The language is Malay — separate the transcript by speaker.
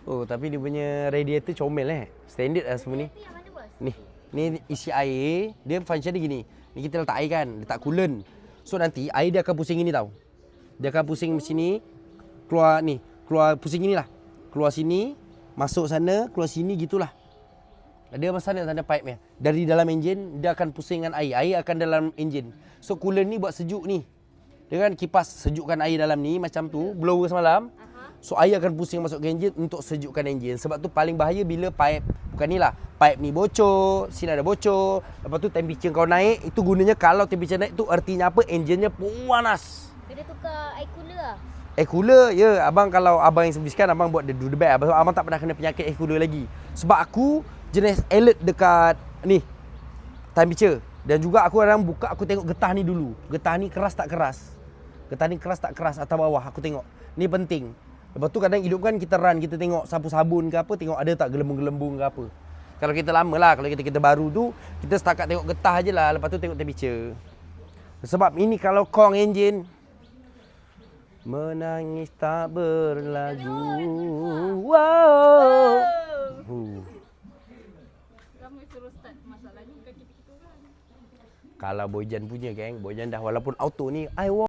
Speaker 1: Oh, tapi dia punya radiator comel Standard lah semua ni.
Speaker 2: Yang mana bos?
Speaker 1: Ni isi air, dia function dia gini. Ni kita letak air kan, letak coolant. So nanti air dia akan pusing gini tau. Dia akan pusing sini, keluar pusing gini lah. Keluar sini, masuk sana, keluar sini gitulah. Dia sana pipe nya. Dari dalam enjin dia akan pusing dengan air. Air akan dalam enjin. So coolant ni buat sejuk ni. Dia kan kipas sejukkan air dalam ni macam tu, blower semalam. So air akan pusing masuk ke enjin untuk sejukkan enjin. Sebab tu paling bahaya bila pipe, bukan ni lah, pipe ni bocor, sini ada bocor. Lepas tu temperature kau naik, itu gunanya kalau temperature naik tu artinya apa? Enjinnya panas.
Speaker 2: Kena tukar air cooler lah.
Speaker 1: Air cooler, ya. Abang kalau abang yang serviskan, abang buat do the best. Abang tak pernah kena penyakit air cooler lagi. Sebab aku jenis alert dekat ni, temperature. Dan juga aku kadang buka, aku tengok getah ni dulu. Getah ni keras tak keras. Getah ni keras tak keras atas bawah aku tengok. Ni penting. Lepas tu kadang hidup kan kita run, kita tengok sapu sabun ke apa, tengok ada tak gelembung-gelembung ke apa. Kalau kita lama lah, kalau kita baru tu, kita setakat tengok getah je lah. Lepas tu tengok temperature. Sebab ini kalau kong enjin, menangis tak berlagu. Wow.
Speaker 3: Ramai suruh start. Masalahnya bukan kita-kita orang.
Speaker 1: Kalau Boyjan punya geng, Boyjan dah walaupun auto ni, I want